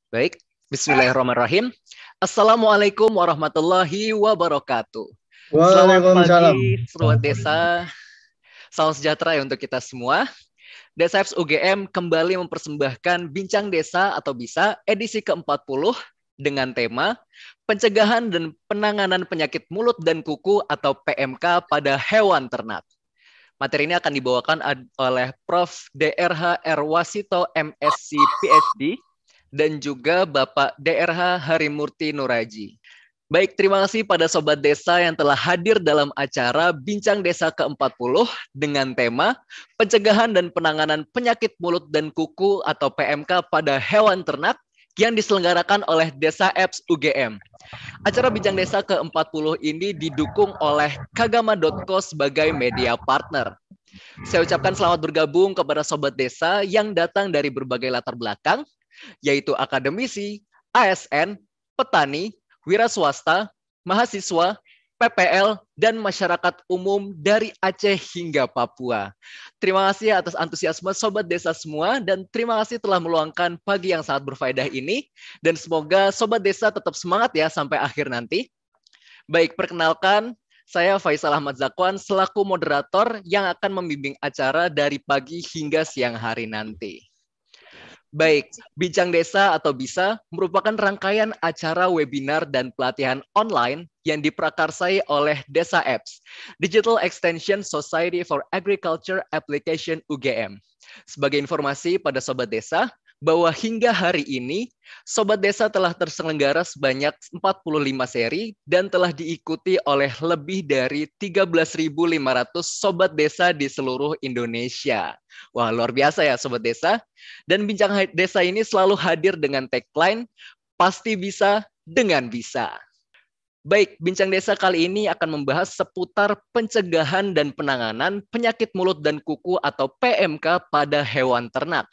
Baik, bismillahirrahmanirrahim. Assalamualaikum warahmatullahi wabarakatuh. Selamat Waalaikumsalam. pagi, Sobat Desa. Salam sejahtera ya untuk kita semua. Desa Apps UGM kembali mempersembahkan Bincang Desa atau Bisa edisi ke-40 dengan tema Pencegahan dan Penanganan Penyakit Mulut dan Kuku atau PMK pada Hewan Ternak. Materi ini akan dibawakan oleh Prof. DRH Erwasito MSc PhD dan juga Bapak DRH Harimurti Nuraji. Baik, terima kasih pada Sobat Desa yang telah hadir dalam acara Bincang Desa ke-40 dengan tema Pencegahan dan Penanganan Penyakit Mulut dan Kuku atau PMK pada Hewan Ternak yang diselenggarakan oleh Desa Apps UGM. Acara Bincang Desa ke-40 ini didukung oleh Kagama.co sebagai media partner. Saya ucapkan selamat bergabung kepada Sobat Desa yang datang dari berbagai latar belakang, yaitu akademisi, ASN, petani, wira swasta, mahasiswa, PPL, dan masyarakat umum dari Aceh hingga Papua. Terima kasih atas antusiasme Sobat Desa semua, dan terima kasih telah meluangkan pagi yang sangat berfaedah ini, dan semoga Sobat Desa tetap semangat ya sampai akhir nanti. Baik, perkenalkan, saya Faisal Ahmad Zakwan selaku moderator yang akan membimbing acara dari pagi hingga siang hari nanti. Baik, Bincang Desa atau Bisa merupakan rangkaian acara webinar dan pelatihan online yang diprakarsai oleh Desa Apps, Digital Extension Society for Agriculture Application UGM. Sebagai informasi pada Sobat Desa, bahwa hingga hari ini, Sobat Desa telah terselenggara sebanyak 45 seri dan telah diikuti oleh lebih dari 13.500 Sobat Desa di seluruh Indonesia. Wah, luar biasa ya Sobat Desa. Dan Bincang Desa ini selalu hadir dengan tagline, pasti bisa dengan bisa. Baik, Bincang Desa kali ini akan membahas seputar pencegahan dan penanganan penyakit mulut dan kuku atau PMK pada hewan ternak.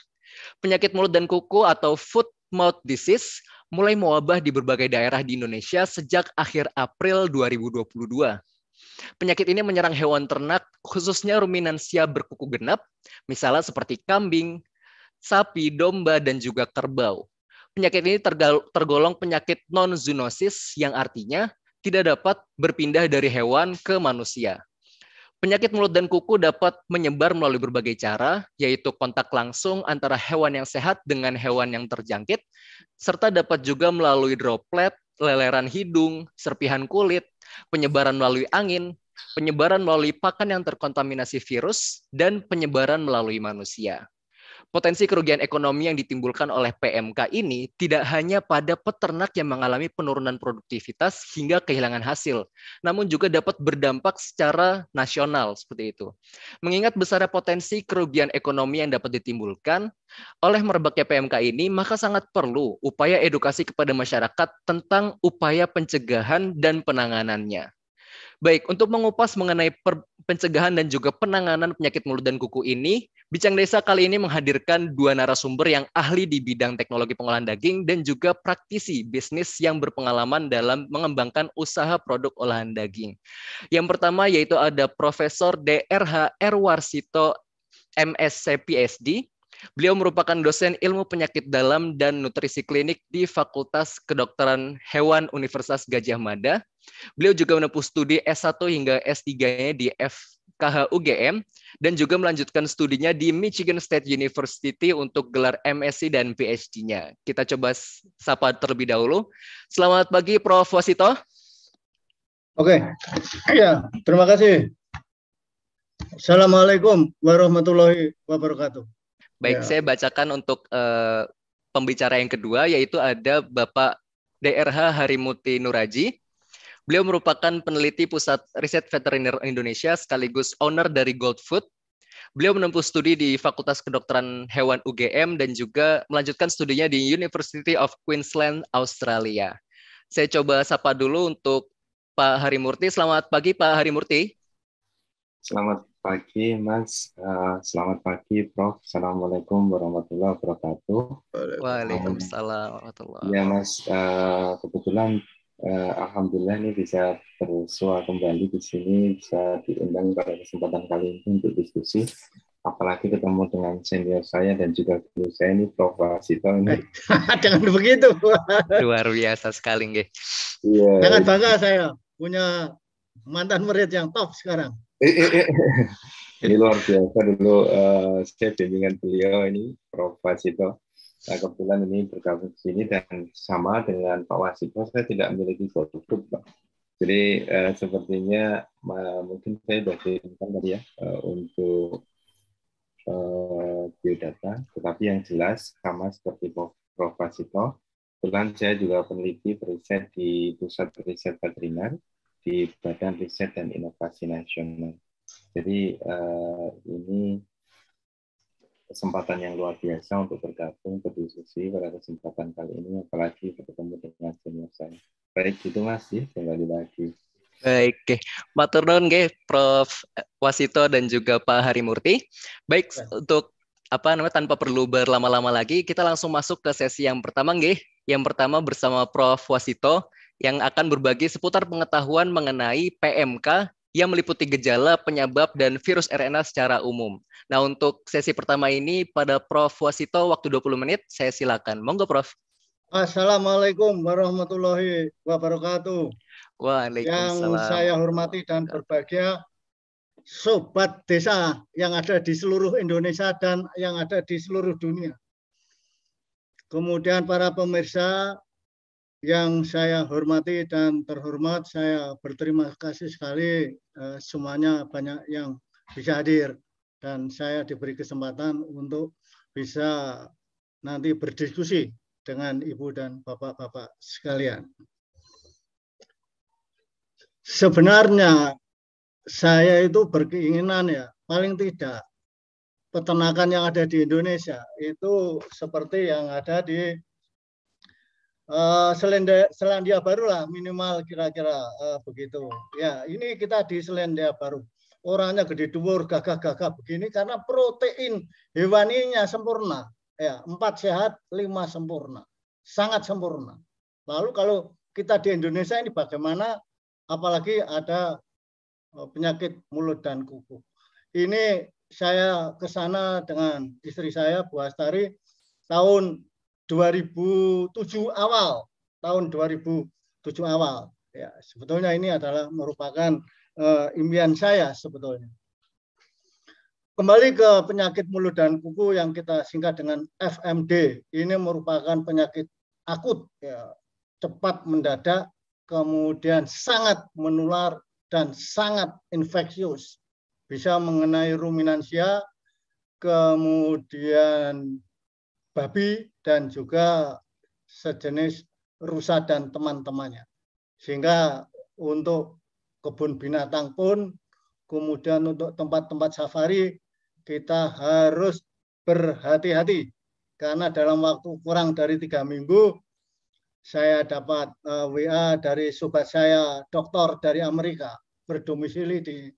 Penyakit mulut dan kuku atau foot mouth disease mulai mewabah di berbagai daerah di Indonesia sejak akhir April 2022. Penyakit ini menyerang hewan ternak, khususnya ruminansia berkuku genap, misalnya seperti kambing, sapi, domba, dan juga kerbau. Penyakit ini tergolong penyakit non-zoonosis yang artinya tidak dapat berpindah dari hewan ke manusia. Penyakit mulut dan kuku dapat menyebar melalui berbagai cara, yaitu kontak langsung antara hewan yang sehat dengan hewan yang terjangkit, serta dapat juga melalui droplet, leleran hidung, serpihan kulit, penyebaran melalui angin, penyebaran melalui pakan yang terkontaminasi virus, dan penyebaran melalui manusia. Potensi kerugian ekonomi yang ditimbulkan oleh PMK ini tidak hanya pada peternak yang mengalami penurunan produktivitas hingga kehilangan hasil, namun juga dapat berdampak secara nasional seperti itu. Mengingat besarnya potensi kerugian ekonomi yang dapat ditimbulkan oleh merebaknya PMK ini, maka sangat perlu upaya edukasi kepada masyarakat tentang upaya pencegahan dan penanganannya. Baik, untuk mengupas mengenai pencegahan dan juga penanganan penyakit mulut dan kuku ini, Bincang Desa kali ini menghadirkan dua narasumber yang ahli di bidang teknologi pengolahan daging dan juga praktisi bisnis yang berpengalaman dalam mengembangkan usaha produk olahan daging. Yang pertama yaitu ada Profesor DRH Erwarsito MSc PhD. Beliau merupakan dosen ilmu penyakit dalam dan nutrisi klinik di Fakultas Kedokteran Hewan Universitas Gadjah Mada. Beliau juga menempuh studi S1 hingga S3-nya di FKH UGM dan juga melanjutkan studinya di Michigan State University untuk gelar MSc dan PhD-nya. Kita coba sapa terlebih dahulu. Selamat pagi Prof. Wasito. Oke, ya, terima kasih. Assalamualaikum warahmatullahi wabarakatuh. Baik, saya bacakan untuk pembicara yang kedua, yaitu ada Bapak DRH Harimurti Nuraji. Beliau merupakan peneliti Pusat Riset Veteriner Indonesia sekaligus owner dari Gold Food. Beliau menempuh studi di Fakultas Kedokteran Hewan UGM dan juga melanjutkan studinya di University of Queensland, Australia. Saya coba sapa dulu untuk Pak Harimurti. Selamat pagi Pak Harimurti. Selamat pagi Mas, selamat pagi Prof. Assalamualaikum warahmatullahi wabarakatuh. Waalaikumsalam warahmatullahi wabarakatuh. Ya Mas, kebetulan alhamdulillah ini bisa bersua kembali di sini, bisa diundang pada kesempatan kali ini untuk diskusi apa apalagi ketemu dengan senior saya dan juga guru saya ini Prof. Wasito ini. Jangan begitu. Luar biasa sekali, nggih. Iya. Sangat bangga saya punya mantan murid yang top sekarang. Ini luar biasa dulu saya bimbingan beliau ini Prof. Wasito. Nah, kebetulan ini bergabung di sini dan sama dengan Pak Wasito, saya tidak memiliki grup, Pak. Jadi sepertinya mungkin saya sudah diingatkan tadi ya untuk biodata, tetapi yang jelas sama seperti Prof. Wasito, kebetulan saya juga peneliti riset di Pusat Riset Veteriner di Badan Riset dan Inovasi Nasional. Jadi ini kesempatan yang luar biasa untuk bergabung berdiskusi pada kesempatan kali ini, apalagi bertemu dengan senior saya. Baik, itu Mas, kembali lagi. Baik, matur nuwun nggih Prof. Wasito dan juga Pak Harimurti. Baik, untuk tanpa perlu berlama-lama lagi, kita langsung masuk ke sesi yang pertama nggih. Yang pertama bersama Prof. Wasito yang akan berbagi seputar pengetahuan mengenai PMK yang meliputi gejala, penyebab, dan virus RNA secara umum. Nah, untuk sesi pertama ini pada Prof. Wasito waktu 20 menit, saya silakan. Monggo, Prof. Assalamualaikum warahmatullahi wabarakatuh. Waalaikumsalam. Yang saya hormati dan berbahagia Sobat Desa yang ada di seluruh Indonesia dan yang ada di seluruh dunia. Kemudian para pemirsa yang saya hormati dan terhormat, saya berterima kasih sekali semuanya banyak yang bisa hadir dan saya diberi kesempatan untuk bisa nanti berdiskusi dengan Ibu dan Bapak-Bapak sekalian. Sebenarnya saya itu berkeinginan ya, paling tidak peternakan yang ada di Indonesia itu seperti yang ada di Selandia Baru lah, minimal kira-kira begitu. Ya, ini kita di Selandia Baru. Orangnya gede dhuwur, gagah-gagah begini karena protein hewaninya sempurna. Ya, 4 sehat, 5 sempurna. Sangat sempurna. Lalu kalau kita di Indonesia ini bagaimana? Apalagi ada penyakit mulut dan kuku. Ini saya ke sana dengan istri saya, Bu Astari, tahun 2007 awal, tahun 2007 awal. Ya, sebetulnya ini adalah merupakan impian saya sebetulnya. Kembali ke penyakit mulut dan kuku yang kita singkat dengan FMD. Ini merupakan penyakit akut, ya, cepat mendadak, kemudian sangat menular dan sangat infeksius. Bisa mengenai ruminansia, kemudian babi, dan juga sejenis rusa dan teman-temannya. Sehingga untuk kebun binatang pun, kemudian untuk tempat-tempat safari, kita harus berhati-hati. Karena dalam waktu kurang dari 3 minggu, saya dapat WA dari sobat saya, dokter dari Amerika, berdomisili di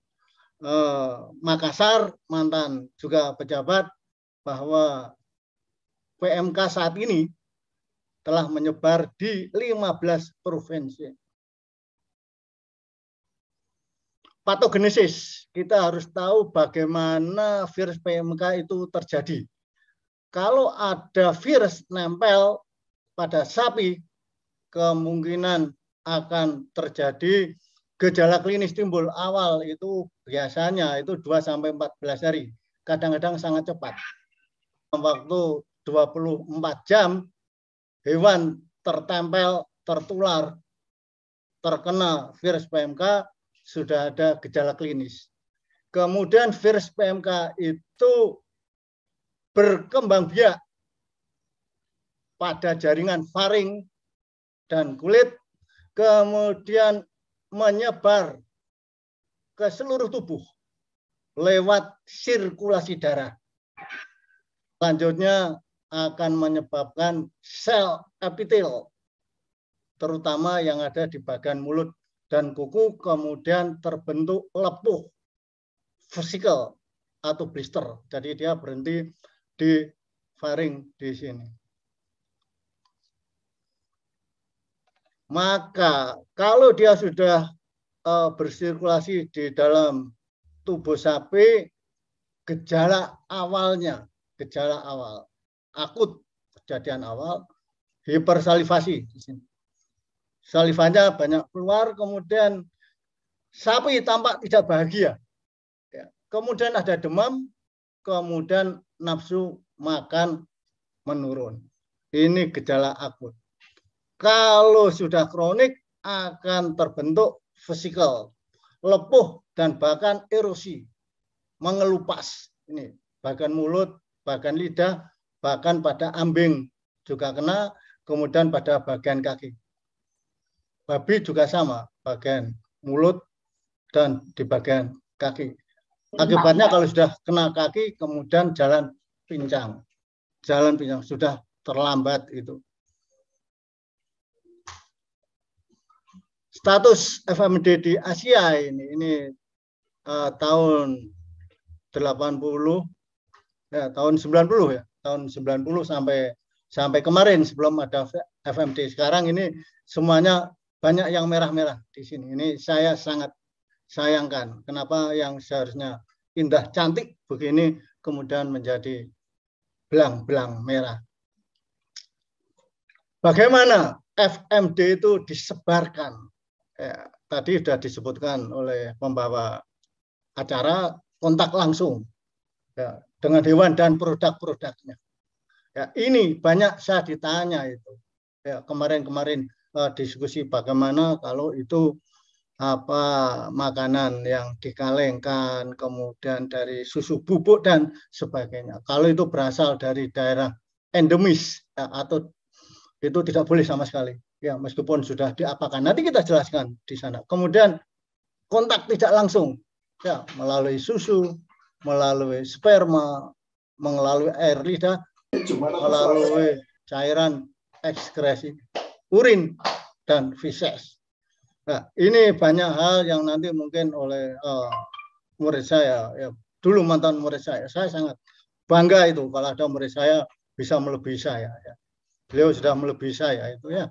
Makassar, mantan juga pejabat, bahwa PMK saat ini telah menyebar di 15 provinsi. Patogenesis, kita harus tahu bagaimana virus PMK itu terjadi. Kalau ada virus nempel pada sapi, kemungkinan akan terjadi gejala klinis timbul awal itu biasanya itu 2-14 hari. Kadang-kadang sangat cepat. Waktu 24 jam, hewan tertempel, tertular, terkena virus PMK, sudah ada gejala klinis. Kemudian virus PMK itu berkembang biak pada jaringan faring dan kulit, kemudian menyebar ke seluruh tubuh lewat sirkulasi darah. Selanjutnya akan menyebabkan sel epitel, terutama yang ada di bagian mulut dan kuku, kemudian terbentuk lepuh vesikel atau blister. Jadi dia berhenti di faring di sini. Maka kalau dia sudah bersirkulasi di dalam tubuh sapi, gejala awalnya, gejala awal, akut kejadian awal, hipersalivasi di sini. Salivanya banyak keluar, kemudian sapi tampak tidak bahagia. Ya. Kemudian ada demam, kemudian nafsu makan menurun. Ini gejala akut. Kalau sudah kronik akan terbentuk vesikel, lepuh dan bahkan erosi, mengelupas. Ini bagian mulut, bagian lidah, bahkan pada ambing juga kena, kemudian pada bagian kaki. Babi juga sama, bagian mulut dan di bagian kaki. Akibatnya kalau sudah kena kaki, kemudian jalan pincang. Jalan pincang, sudah terlambat itu. Status FMD di Asia ini tahun 80, ya, tahun 90 ya, tahun 90 sampai kemarin sebelum ada FMD. Sekarang ini semuanya banyak yang merah-merah di sini. Ini saya sangat sayangkan. Kenapa yang seharusnya indah cantik begini kemudian menjadi belang-belang merah. Bagaimana FMD itu disebarkan? Ya, tadi sudah disebutkan oleh pembawa acara, kontak langsung ya, dengan hewan dan produk-produknya. Ya, ini banyak saya ditanya itu. Ya, kemarin-kemarin diskusi bagaimana kalau itu makanan yang dikalengkan, kemudian dari susu bubuk dan sebagainya. Kalau itu berasal dari daerah endemis ya, atau itu tidak boleh sama sekali. Ya, meskipun sudah diapakan. Nanti kita jelaskan di sana. Kemudian kontak tidak langsung ya, melalui susu, melalui sperma, melalui air lidah, melalui cairan ekskresi urin dan feses. Nah, ini banyak hal yang nanti mungkin oleh murid saya, ya, dulu mantan murid saya sangat bangga itu kalau ada murid saya bisa melebihi saya. Ya. Beliau sudah melebihi saya itu ya.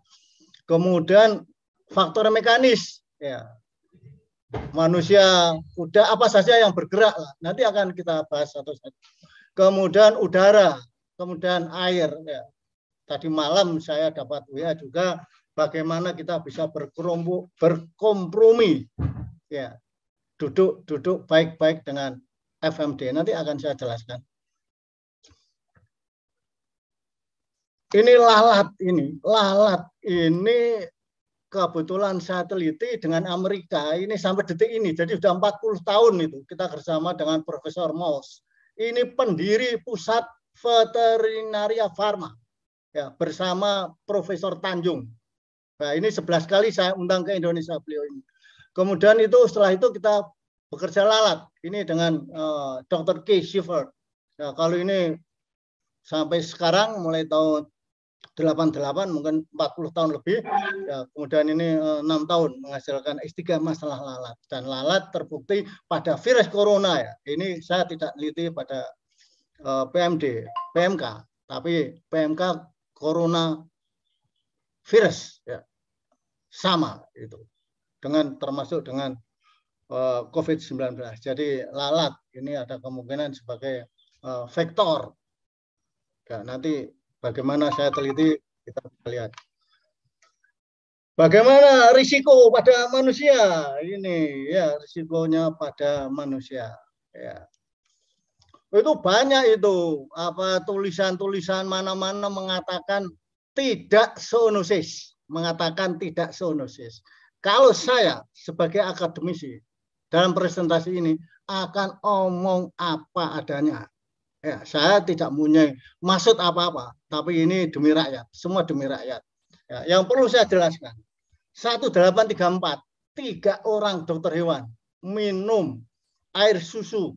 Kemudian faktor mekanis, ya, manusia, udah apa saja yang bergerak lah. Nanti akan kita bahas satu-satu. Kemudian udara, kemudian air. Ya. Tadi malam saya dapat WA juga. Bagaimana kita bisa berkompromi, ya, duduk baik-baik dengan FMD. Nanti akan saya jelaskan. Ini lalat ini kebetulan saya teliti dengan Amerika ini sampai detik ini. Jadi sudah 40 tahun itu kita bersama dengan Profesor Moss. Ini pendiri Pusat Veterinaria Farma, ya, bersama Profesor Tanjung. Nah, ini 11 kali saya undang ke Indonesia beliau ini. Kemudian itu setelah itu kita bekerja lalat. Ini dengan Dr. K. Schiffer. Nah, kalau ini sampai sekarang mulai tahun 88 mungkin 40 tahun lebih. Ya, kemudian ini 6 tahun menghasilkan S3 masalah lalat. Dan lalat terbukti pada virus corona ya. Ini saya tidak teliti pada PMK, tapi PMK corona virus ya, sama itu dengan termasuk dengan COVID-19. Jadi lalat ini ada kemungkinan sebagai vektor. Ya, nanti bagaimana saya teliti kita bisa lihat. Bagaimana risiko pada manusia ini ya, risikonya pada manusia ya. Itu banyak itu tulisan-tulisan mana-mana mengatakan tidak zoonosis, Kalau saya sebagai akademisi dalam presentasi ini akan omong apa adanya. Ya, saya tidak punya maksud apa-apa, tapi ini demi rakyat, semua demi rakyat. Ya, yang perlu saya jelaskan, 1834, 3 orang dokter hewan minum air susu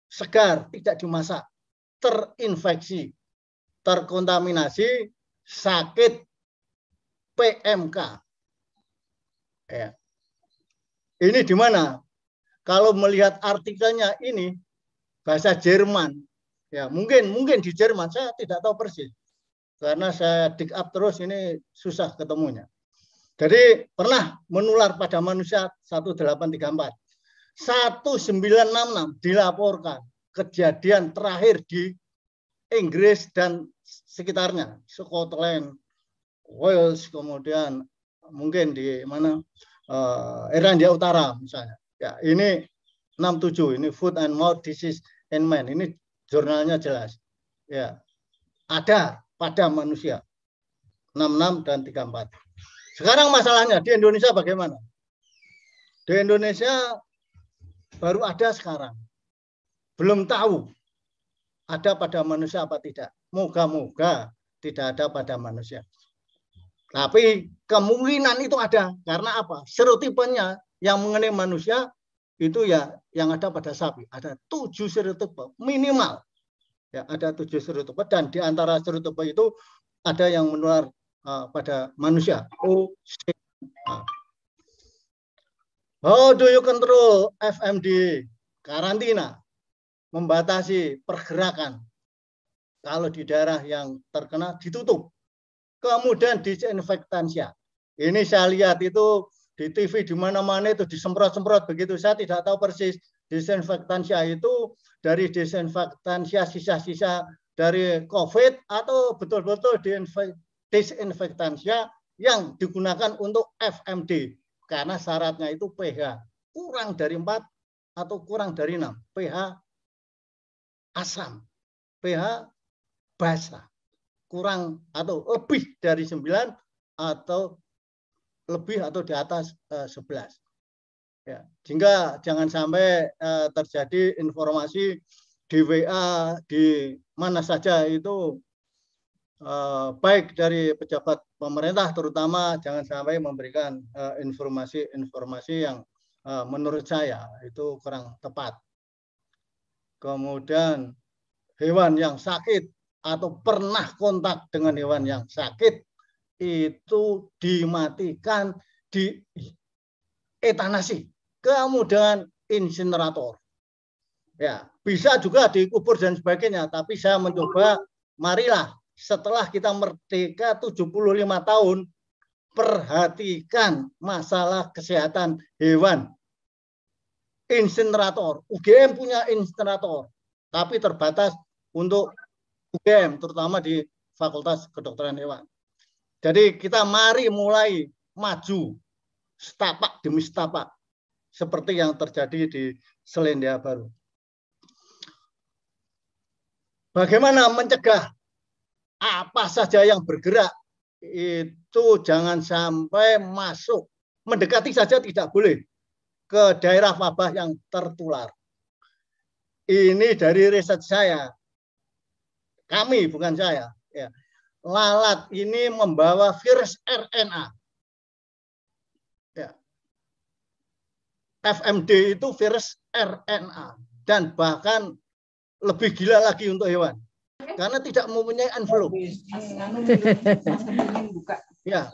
segar, tidak dimasak, terinfeksi, terkontaminasi, sakit PMK. Ya. Ini di mana? Kalau melihat artikelnya ini bahasa Jerman, ya mungkin di Jerman, saya tidak tahu persis, karena saya dig up terus ini susah ketemunya. Jadi pernah menular pada manusia 1834. 1966 dilaporkan kejadian terakhir di Inggris dan sekitarnya, Scotland, Wales, kemudian mungkin di mana Irlandia Utara misalnya. Ya, ini 67, ini Foot and Mouth Disease in Man. Ini jurnalnya jelas. Ya. Ada pada manusia. 66 dan 34. Sekarang masalahnya di Indonesia bagaimana? Di Indonesia baru ada sekarang. Belum tahu ada pada manusia apa tidak. Moga-moga tidak ada pada manusia. Tapi kemungkinan itu ada. Karena apa? Serotipenya yang mengenai manusia itu ya yang ada pada sapi. Ada 7 serotipe minimal. Ya, ada 7 serotipe dan di antara serotipe itu ada yang menular pada manusia. How do you control FMD? Karantina, membatasi pergerakan. Kalau di daerah yang terkena ditutup. Kemudian disinfektansia. Ini saya lihat itu di TV di mana-mana itu disemprot-semprot begitu. Saya tidak tahu persis disinfektansia itu dari disinfektansia sisa-sisa dari COVID atau betul-betul disinfektansia yang digunakan untuk FMD. Karena syaratnya itu pH kurang dari 4 atau kurang dari 6. pH asam, pH basa, kurang atau lebih dari 9 atau lebih atau di atas 11. Ya, sehingga jangan sampai terjadi informasi di WA di mana saja itu baik dari pejabat pemerintah terutama jangan sampai memberikan informasi-informasi yang menurut saya itu kurang tepat. Kemudian hewan yang sakit atau pernah kontak dengan hewan yang sakit itu dimatikan, di etanasi, kemudian insinerator. Ya, bisa juga dikubur dan sebagainya, tapi saya mencoba marilah setelah kita merdeka 75 tahun, perhatikan masalah kesehatan hewan. Insinerator, UGM punya insinerator, tapi terbatas untuk UGM, terutama di Fakultas Kedokteran Hewan. Jadi kita mari mulai maju, setapak demi setapak, seperti yang terjadi di Selandia Baru. Bagaimana mencegah apa saja yang bergerak itu jangan sampai masuk, mendekati saja tidak boleh ke daerah wabah yang tertular. Ini dari riset saya, kami bukan saya. Ya. Lalat ini membawa virus RNA. Ya. FMD itu virus RNA dan bahkan lebih gila lagi untuk hewan. Karena tidak mempunyai envelope. Ya.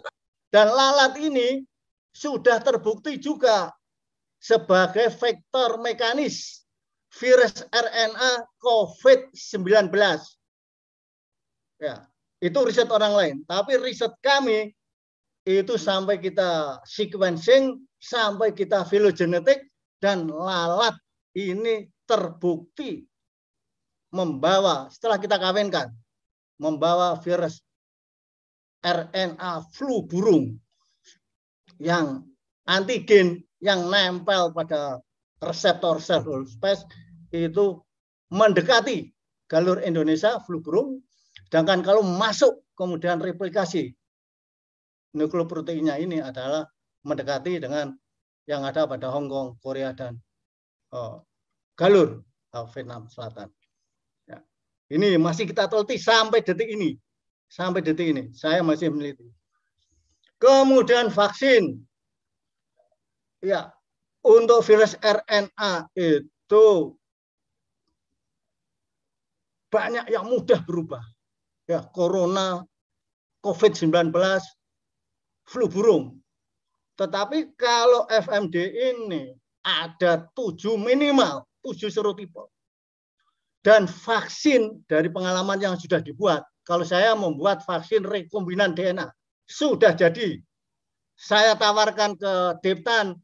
Dan lalat ini sudah terbukti juga sebagai vektor mekanis virus RNA COVID-19. Ya, itu riset orang lain. Tapi riset kami itu sampai kita sequencing, sampai kita filogenetik, dan lalat ini terbukti membawa, setelah kita kawinkan, membawa virus RNA flu burung yang antigen yang nempel pada reseptor sel space itu mendekati galur Indonesia flu burung, sedangkan kalau masuk kemudian replikasi nukleoproteinnya ini adalah mendekati dengan yang ada pada Hong Kong, Korea, dan galur Vietnam Selatan. Ya. Ini masih kita teliti sampai detik ini. Sampai detik ini saya masih meneliti. Kemudian vaksin. Ya, untuk virus RNA itu banyak yang mudah berubah. Ya, corona, COVID-19, flu burung. Tetapi kalau FMD ini ada 7 minimal, 7 serotipe. Dan vaksin dari pengalaman yang sudah dibuat, kalau saya membuat vaksin rekombinan DNA, sudah jadi. Saya tawarkan ke Deptan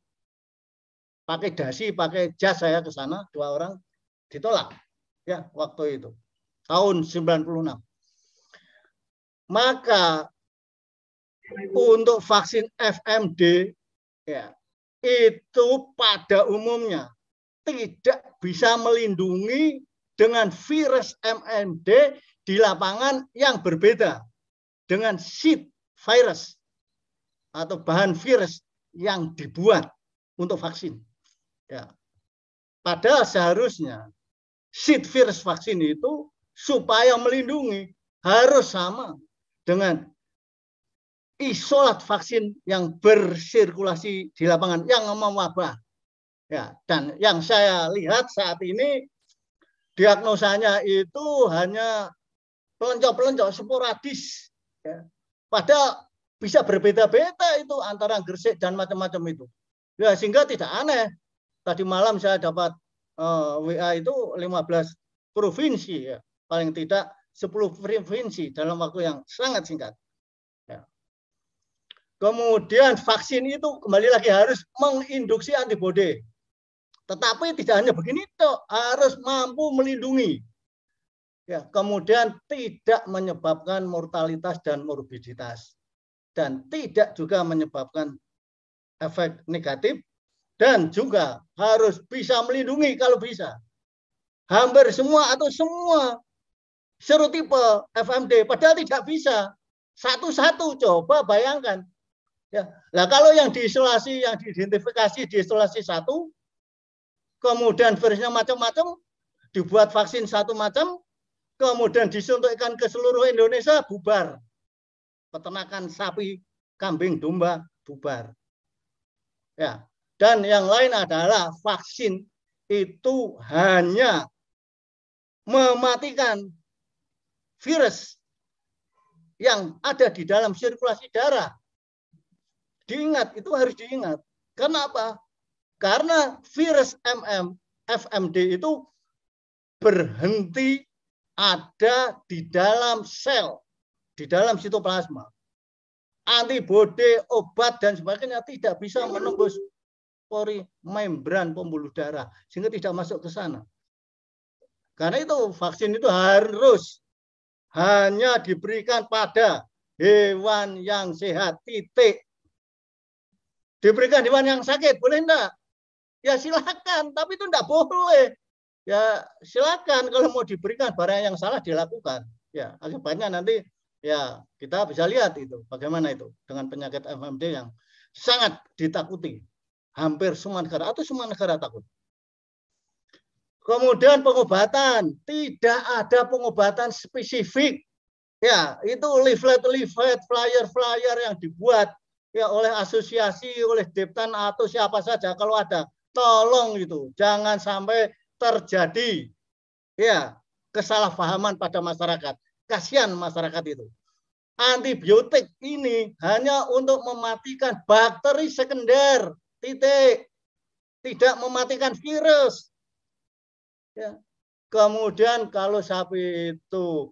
pakai dasi, pakai jas saya ke sana, 2 orang ditolak. Ya, waktu itu. Tahun 96. Maka untuk vaksin FMD ya, itu pada umumnya tidak bisa melindungi dengan virus MND di lapangan yang berbeda dengan seed virus atau bahan virus yang dibuat untuk vaksin. Ya. Padahal seharusnya seed virus vaksin itu supaya melindungi harus sama dengan isolat vaksin yang bersirkulasi di lapangan yang mewabah. Ya, dan yang saya lihat saat ini diagnosanya itu hanya pelencok-pelencok sporadis. Ya. Padahal bisa berbeda-beda itu antara Gresik dan macam-macam itu. Ya, sehingga tidak aneh. Tadi malam saya dapat WA itu 15 provinsi, ya. Paling tidak 10 provinsi dalam waktu yang sangat singkat. Ya. Kemudian vaksin itu kembali lagi harus menginduksi antibodi. Tetapi tidak hanya begini, harus mampu melindungi. Ya, kemudian tidak menyebabkan mortalitas dan morbiditas. Dan tidak juga menyebabkan efek negatif. Dan juga harus bisa melindungi kalau bisa. Hampir semua atau semua serotipe FMD. Padahal tidak bisa. Satu-satu coba bayangkan. Ya. Nah, kalau yang diisolasi, yang diidentifikasi di isolasi 1, kemudian virusnya macam-macam, dibuat vaksin satu macam, kemudian disuntikkan ke seluruh Indonesia, bubar. Peternakan sapi, kambing, domba, bubar. Ya. Dan yang lain adalah vaksin itu hanya mematikan virus yang ada di dalam sirkulasi darah. Diingat, itu harus diingat. Kenapa? Karena virus FMD itu berhenti ada di dalam sel, di dalam sitoplasma. Antibodi, obat, dan sebagainya tidak bisa menembus pori membran pembuluh darah, sehingga tidak masuk ke sana. Karena itu vaksin itu harus hanya diberikan pada hewan yang sehat, titik. Diberikan hewan yang sakit, boleh enggak? Ya silakan, tapi itu enggak boleh. Ya silakan, kalau mau diberikan barang yang salah dilakukan. Ya akibatnya nanti ya kita bisa lihat itu bagaimana itu dengan penyakit FMD yang sangat ditakuti. Hampir semua negara atau semua negara takut. Kemudian pengobatan, tidak ada pengobatan spesifik. Ya, itu leaflet-leaflet, flyer-flyer yang dibuat ya oleh asosiasi, oleh Deptan atau siapa saja kalau ada, tolong itu jangan sampai terjadi ya kesalahpahaman pada masyarakat. Kasihan masyarakat itu. Antibiotik ini hanya untuk mematikan bakteri sekunder. Titik. Tidak mematikan virus. Ya. Kemudian kalau sapi itu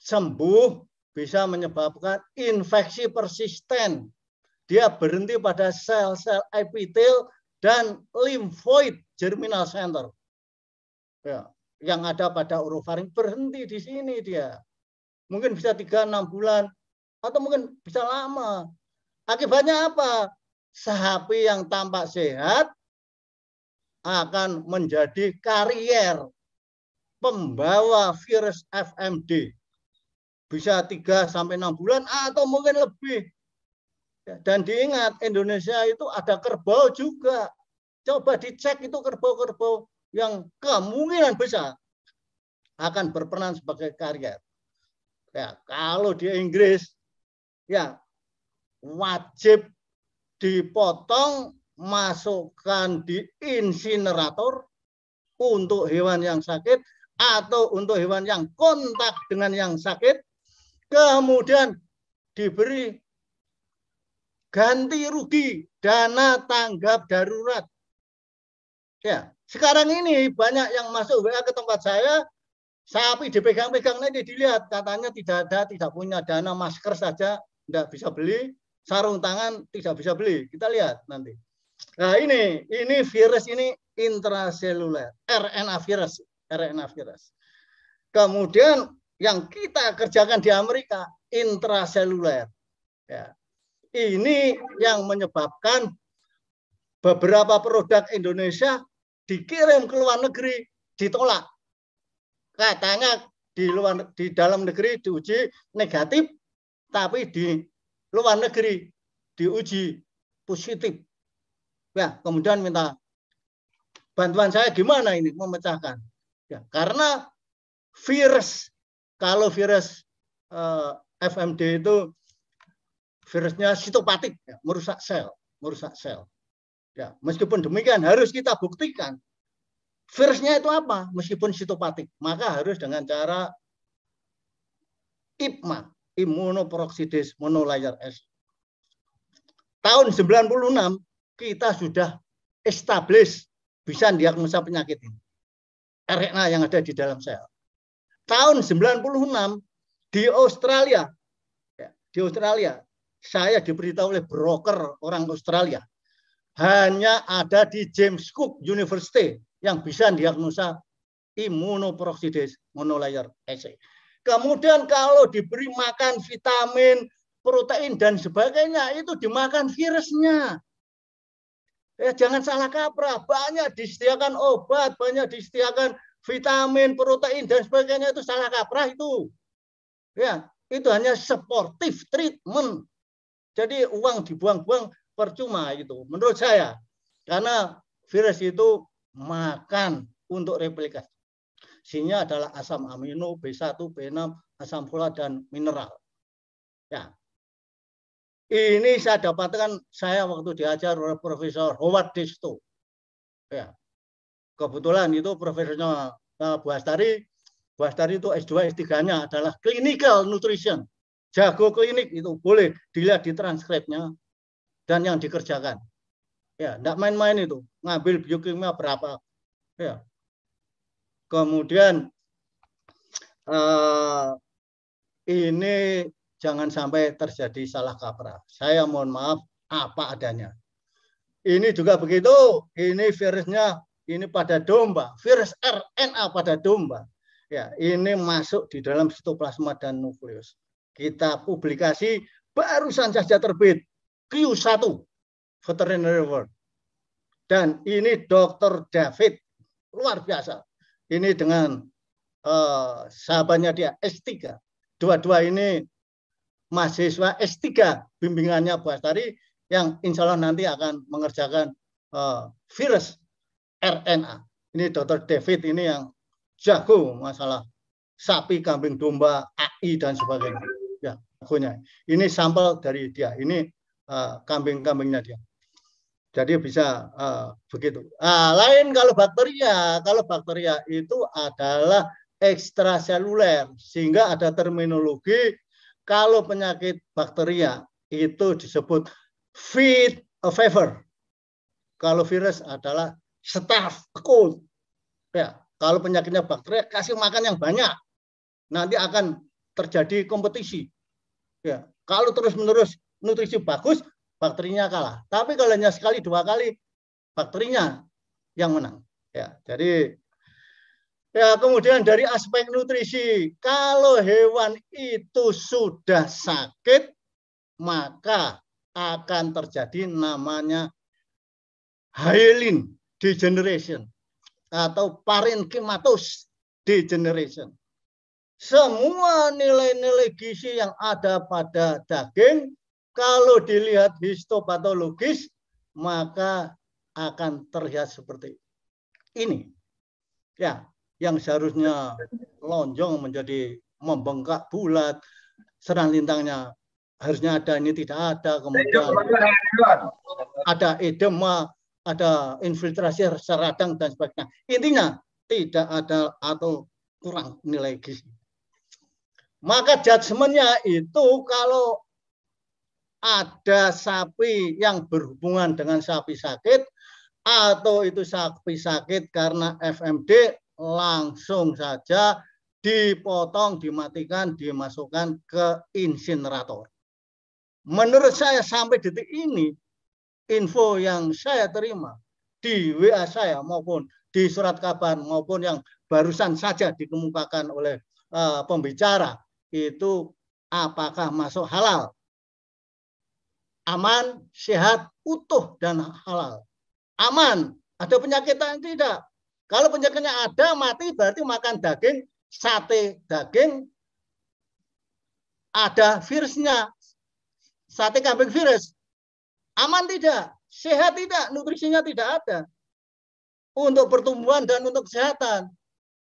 sembuh bisa menyebabkan infeksi persisten. Dia berhenti pada sel-sel epitel dan limfoid germinal center. Ya. Yang ada pada orofaring berhenti di sini dia. Mungkin bisa 3-6 bulan atau mungkin bisa lama. Akibatnya apa? Sapi yang tampak sehat akan menjadi karier pembawa virus FMD. Bisa 3-6 bulan atau mungkin lebih. Dan diingat, Indonesia itu ada kerbau juga. Coba dicek itu kerbau-kerbau yang kemungkinan besar akan berperan sebagai karier. Ya, kalau di Inggris, ya wajib dipotong, masukkan di insinerator untuk hewan yang sakit atau untuk hewan yang kontak dengan yang sakit, kemudian diberi ganti rugi, dana tanggap darurat. Ya, sekarang ini banyak yang masuk WA ke tempat saya, sapi dipegang-pegang nanti dilihat, katanya tidak punya dana, masker saja tidak bisa beli, sarung tangan tidak bisa beli. Kita lihat nanti. Nah, ini virus ini intraseluler, RNA virus. Kemudian yang kita kerjakan di Amerika intraseluler. Ya. Ini yang menyebabkan beberapa produk Indonesia dikirim ke luar negeri ditolak. Katanya di dalam negeri diuji negatif, tapi di luar negeri diuji positif. Ya, kemudian minta bantuan saya gimana ini memecahkan. Ya, karena virus, kalau virus FMD itu virusnya sitopatik, ya, merusak sel. Ya, meskipun demikian harus kita buktikan virusnya itu apa, meskipun sitopatik, maka harus dengan cara IPMA, immunoperoxidase monolayer acid. Tahun 96 kita sudah establish bisa diagnosa penyakit ini. RNA yang ada di dalam sel. Tahun 96 di Australia, saya diberitahu oleh broker orang Australia, hanya ada di James Cook University yang bisa diagnosa immunoperoxidase monolayer acid. Kemudian kalau diberi makan vitamin, protein dan sebagainya itu dimakan virusnya. Ya, jangan salah kaprah, banyak disediakan obat, banyak disediakan vitamin, protein dan sebagainya itu salah kaprah itu. Ya, itu hanya supportive treatment. Jadi uang dibuang-buang percuma itu menurut saya. Karena virus itu makan untuk replikasi. Isinya adalah asam amino, B1, B6, asam folat dan mineral. Ya. Ini saya dapatkan saya waktu diajar oleh Profesor Howard Disto. Ya. Kebetulan itu profesornya Bu Astari. Bu Astari itu S2 S3-nya adalah clinical nutrition. Jago klinik itu boleh dilihat di transkripnya dan yang dikerjakan. Ya, enggak main-main itu. Ngambil biokimia berapa. Ya. Kemudian ini jangan sampai terjadi salah kaprah. Saya mohon maaf apa adanya. Ini juga begitu. Ini virusnya ini pada domba, virus RNA pada domba. Ya, ini masuk di dalam sitoplasma dan nukleus. Kita publikasi barusan saja terbit Q1 Veterinary World. Dan ini Dr. David luar biasa. Ini dengan sahabatnya dia S3. Dua-dua ini mahasiswa S3 bimbingannya Bu Astari yang insya Allah nanti akan mengerjakan virus RNA. Ini Dr. David ini yang jago masalah sapi, kambing, domba, AI dan sebagainya. Ya, jagonya. Ini sampel dari dia. Ini kambing-kambingnya dia. Jadi bisa begitu. Lain kalau bakteria itu adalah ekstraseluler, sehingga ada terminologi kalau penyakit bakteria itu disebut feed a fever. Kalau virus adalah staph cold. Ya, kalau penyakitnya bakteri kasih makan yang banyak, nanti akan terjadi kompetisi. Ya, kalau terus-menerus nutrisi bagus, bakterinya kalah. Tapi kalau hanya sekali dua kali, bakterinya yang menang. Ya, jadi ya kemudian dari aspek nutrisi, kalau hewan itu sudah sakit, maka akan terjadi namanya hyaline degeneration atau parenchymatous degeneration. Semua nilai-nilai gizi yang ada pada daging kalau dilihat histopatologis maka akan terlihat seperti ini. Ya, yang seharusnya lonjong menjadi membengkak bulat, serat lintangnya harusnya ada, ini tidak ada, kemudian ada edema, ada infiltrasi radang dan sebagainya. Intinya tidak ada atau kurang nilai gizi. Maka judgementnya itu kalau ada sapi yang berhubungan dengan sapi sakit atau itu sapi sakit karena FMD, langsung saja dipotong, dimatikan, dimasukkan ke insinerator. Menurut saya sampai detik ini info yang saya terima di WA saya maupun di surat kabar maupun yang barusan saja dikemukakan oleh pembicara itu apakah masuk halal, aman, sehat, utuh dan halal. Aman, ada penyakit yang tidak. Kalau penyakitnya ada, mati berarti makan daging, sate daging, ada virusnya, sate kambing virus. Aman tidak, sehat tidak, nutrisinya tidak ada. Untuk pertumbuhan dan untuk kesehatan.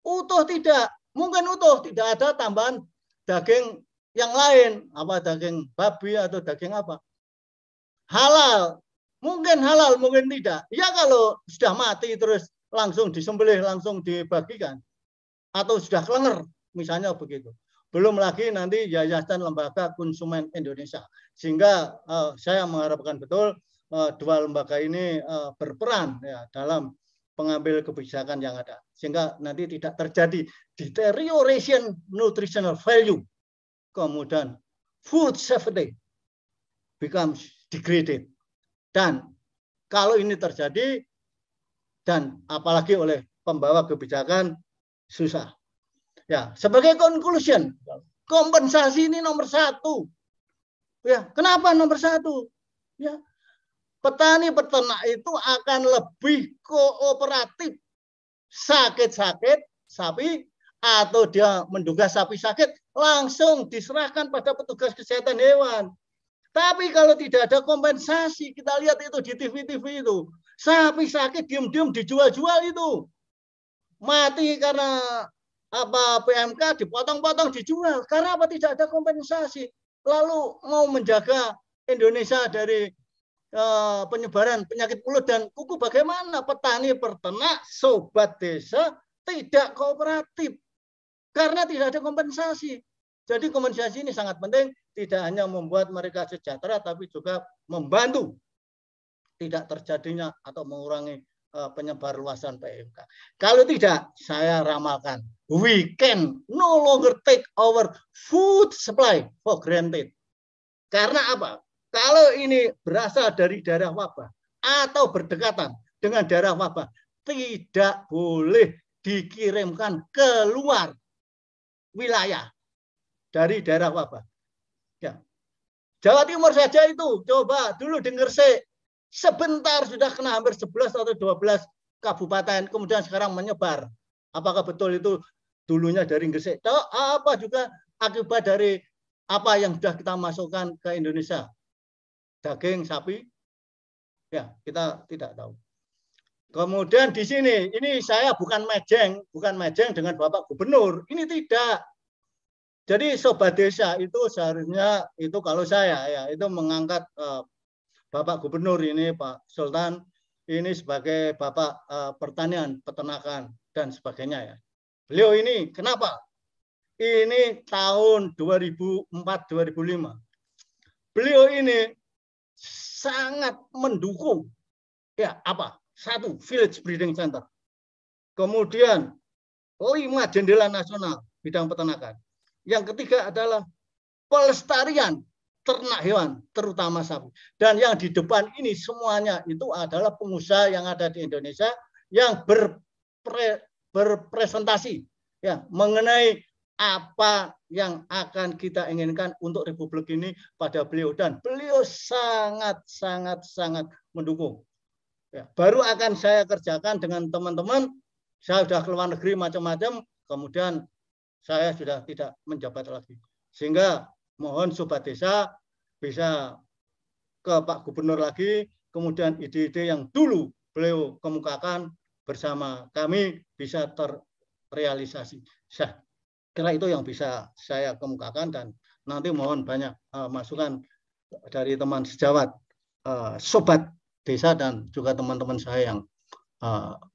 Utuh tidak, mungkin utuh, tidak ada tambahan daging yang lain, apa daging babi atau daging apa. Halal, mungkin tidak. Ya kalau sudah mati terus langsung disembelih, langsung dibagikan. Atau sudah kelenger, misalnya begitu. Belum lagi nanti Yayasan Lembaga Konsumen Indonesia. Sehingga saya mengharapkan betul dua lembaga ini berperan ya, dalam pengambil kebijakan yang ada. Sehingga nanti tidak terjadi deterioration nutritional value. Kemudian food safety becomes degraded. Dan kalau ini terjadi, dan apalagi oleh pembawa kebijakan, susah. Ya, sebagai conclusion, kompensasi ini nomor 1. Ya, kenapa nomor 1? Ya, petani peternak itu akan lebih kooperatif. Sakit-sakit sapi atau dia menduga sapi sakit, langsung diserahkan pada petugas kesehatan hewan. Tapi kalau tidak ada kompensasi, kita lihat itu di TV-TV itu, sapi sakit diam-diam dijual-jual itu. Mati karena apa PMK dipotong-potong dijual. Karena apa? Tidak ada kompensasi. Lalu mau menjaga Indonesia dari penyebaran penyakit mulut dan kuku bagaimana? Petani peternak, sobat desa tidak kooperatif karena tidak ada kompensasi. Jadi kompensasi ini sangat penting, tidak hanya membuat mereka sejahtera tapi juga membantu tidak terjadinya atau mengurangi penyebar luasan PMK. Kalau tidak, saya ramalkan, we can no longer take our food supply for granted. Karena apa? Kalau ini berasal dari daerah wabah atau berdekatan dengan daerah wabah, tidak boleh dikirimkan keluar wilayah dari daerah wabah. Ya. Jawa Timur saja itu, coba dulu di Gresik, sebentar sudah kena hampir 11 atau 12 kabupaten, kemudian sekarang menyebar. Apakah betul itu dulunya dari Gresik? Apa juga akibat dari apa yang sudah kita masukkan ke Indonesia? Daging sapi, ya kita tidak tahu. Kemudian di sini, ini saya bukan mejeng dengan Bapak Gubernur, ini tidak. Jadi sobat desa itu seharusnya itu kalau saya ya itu mengangkat Bapak Gubernur ini Pak Sultan ini sebagai Bapak Pertanian, Peternakan dan sebagainya ya. Beliau ini kenapa? Ini tahun 2004-2005. Beliau ini sangat mendukung ya apa? 1 village breeding center. Kemudian 5 jendela nasional bidang peternakan. Yang ketiga adalah pelestarian ternak hewan, terutama sapi. Dan yang di depan ini semuanya itu adalah pengusaha yang ada di Indonesia yang berpresentasi ya mengenai apa yang akan kita inginkan untuk Republik ini pada beliau, dan beliau sangat mendukung. Ya, baru akan saya kerjakan dengan teman-teman. Saya sudah keluar negeri macam-macam, kemudian saya sudah tidak menjabat lagi. Sehingga mohon sobat desa bisa ke Pak Gubernur lagi, kemudian ide-ide yang dulu beliau kemukakan bersama kami bisa terrealisasi. Saya kira itu yang bisa saya kemukakan, dan nanti mohon banyak masukan dari teman sejawat, sobat desa, dan juga teman-teman saya yang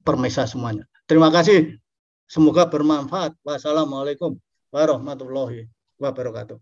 permesa semuanya. Terima kasih. Semoga bermanfaat. Wassalamualaikum warahmatullahi wabarakatuh.